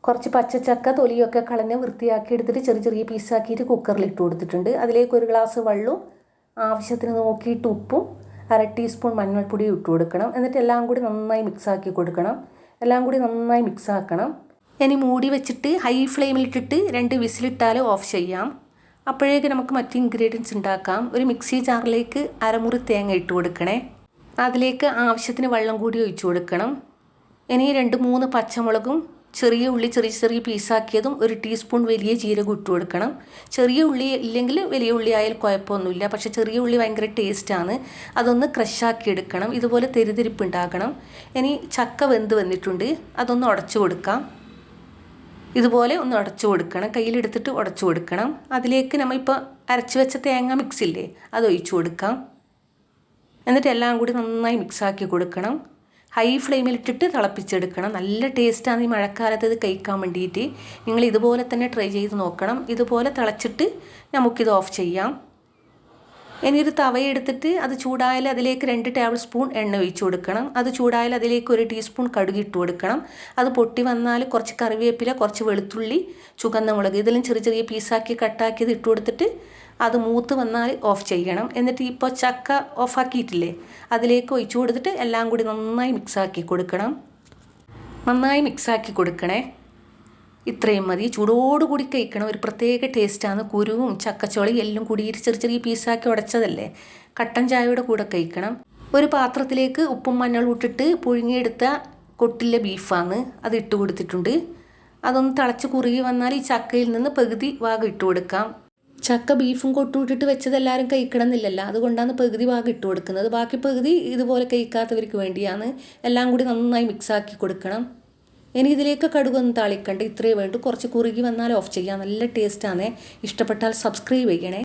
കുറച്ച് പച്ചച്ചക്ക തൊലിയൊക്കെ കളഞ്ഞ് വൃത്തിയാക്കി എടുത്തിട്ട് ചെറിയ ചെറിയ പീസാക്കിയിട്ട് കുക്കറിൽ ഇട്ട് കൊടുത്തിട്ടുണ്ട്. അതിലേക്ക് ഒരു ഗ്ലാസ് വെള്ളവും ആവശ്യത്തിന് നോക്കിയിട്ട് ഉപ്പും 1/2 ടീസ്പൂൺ മഞ്ഞൾപ്പൊടിയും ഇട്ട് കൊടുക്കണം. എന്നിട്ട് എല്ലാം കൂടി നന്നായി മിക്സാക്കി കൊടുക്കണം. എല്ലാം കൂടി നന്നായി മിക്സാക്കണം. ഇനി മൂടി വെച്ചിട്ട് ഹൈ ഫ്ലെയിമിലിട്ടിട്ട് 2 വിസിലിട്ടാൽ ഓഫ് ചെയ്യാം. അപ്പോഴേക്ക് നമുക്ക് മറ്റ് ഇൻഗ്രീഡിയൻസ് ഉണ്ടാക്കാം. ഒരു മിക്സി ജാറിലേക്ക് അരമുറി തേങ്ങ ഇട്ട് കൊടുക്കണേ. അതിലേക്ക് ആവശ്യത്തിന് വെള്ളം കൂടി ഒഴിച്ചു കൊടുക്കണം. ഇനി 2-3 പച്ചമുളകും ചെറിയ ഉള്ളി ചെറിയ ചെറിയ പീസാക്കിയതും 1 ടീസ്പൂൺ വലിയ ജീരകം ഇട്ട് കൊടുക്കണം. ചെറിയ ഉള്ളി ഇല്ലെങ്കിൽ വലിയ ഉള്ളി ആയാലും കുഴപ്പമൊന്നുമില്ല. പക്ഷേ ചെറിയ ഉള്ളി ഭയങ്കര ടേസ്റ്റാണ്. അതൊന്ന് ക്രഷാക്കി എടുക്കണം. ഇതുപോലെ തെരിതെരിപ്പ് ഉണ്ടാക്കണം. ഇനി ചക്ക വെന്ത് വന്നിട്ടുണ്ട്. അതൊന്ന് ഉടച്ചു കൊടുക്കാം. ഇതുപോലെ ഒന്ന് ഉടച്ചു കൊടുക്കണം. കയ്യിലെടുത്തിട്ട് ഉടച്ചു കൊടുക്കണം. അതിലേക്ക് നമ്മളിപ്പോൾ അരച്ച് വെച്ച തേങ്ങ മിക്സില്ലേ അത് ഒഴിച്ചു കൊടുക്കാം. എന്നിട്ട് എല്ലാം കൂടി നന്നായി മിക്സാക്കി കൊടുക്കണം. ഹൈ ഫ്ലെയിമിലിട്ടിട്ട് തിളപ്പിച്ചെടുക്കണം. നല്ല ടേസ്റ്റാണ് ഈ മഴക്കാലത്ത് ഇത് കഴിക്കാൻ വേണ്ടിയിട്ട്. നിങ്ങൾ ഇതുപോലെ തന്നെ ട്രൈ ചെയ്ത് നോക്കണം. ഇതുപോലെ തിളച്ചിട്ട് നമുക്കിത് ഓഫ് ചെയ്യാം. ഇനി ഒരു തവയെടുത്തിട്ട് അത് ചൂടായാൽ അതിലേക്ക് 2 ടേബിൾ സ്പൂൺ എണ്ണ ഒഴിച്ചു കൊടുക്കണം. അത് ചൂടായാൽ അതിലേക്ക് 1 ടീസ്പൂൺ കടുക് ഇട്ട് കൊടുക്കണം. അത് പൊട്ടി വന്നാൽ കുറച്ച് കറിവേപ്പില, കുറച്ച് വെളുത്തുള്ളി, ചുവന്ന മുളക് ഇതെല്ലാം ചെറിയ ചെറിയ പീസാക്കി കട്ടാക്കിയത് ഇട്ട് കൊടുത്തിട്ട് അത് മൂത്ത് വന്നാൽ ഓഫ് ചെയ്യണം. എന്നിട്ട് ഇപ്പോൾ ചക്ക ഓഫാക്കിയിട്ടില്ലേ അതിലേക്ക് ഒഴിച്ചു കൊടുത്തിട്ട് എല്ലാം കൂടി നന്നായി മിക്സാക്കി കൊടുക്കണം. നന്നായി മിക്സാക്കി കൊടുക്കണേ. ഇത്രയും മതി. ചൂടോടുകൂടി കഴിക്കണം. ഒരു പ്രത്യേക ടേസ്റ്റാണ്. കുരുവും ചക്കച്ചോളയും എല്ലാം കൂടിയിട്ട് ചെറിയ ചെറിയ പീസാക്കി ഉടച്ചതല്ലേ. കട്ടൻ ചായയുടെ കൂടെ കഴിക്കണം. ഒരു പാത്രത്തിലേക്ക് ഉപ്പും മഞ്ഞളും ഇട്ടിട്ട് പുഴുങ്ങിയെടുത്ത കൊട്ടിലെ ബീഫാണ് അത് ഇട്ട് കൊടുത്തിട്ടുണ്ട്. അതൊന്ന് തിളച്ച് കുറുകി വന്നാൽ ഈ ചക്കയിൽ നിന്ന് പകുതി ഭാഗം ഇട്ട് കൊടുക്കാം. ചക്ക ബീഫും കൊട്ടും ഇട്ടിട്ട് വെച്ചത് എല്ലാവരും കഴിക്കണം എന്നില്ലല്ലോ. അതുകൊണ്ടാണ് പകുതി ഭാഗം ഇട്ട് കൊടുക്കുന്നത്. ബാക്കി പകുതി ഇതുപോലെ കഴിക്കാത്തവർക്ക് വേണ്ടിയാണ്. എല്ലാം കൂടി നന്നായി മിക്സാക്കി കൊടുക്കണം. ഇനി ഇതിലേക്ക് കടുകൊന്നും താളിക്കണ്ട. ഇത്രയേ വേണ്ടൂ. കുറച്ച് കുറുകി വന്നാൽ ഓഫ് ചെയ്യാം. നല്ല ടേസ്റ്റാണ്. ഇഷ്ടപ്പെട്ടാൽ സബ്സ്ക്രൈബ് ചെയ്യണേ.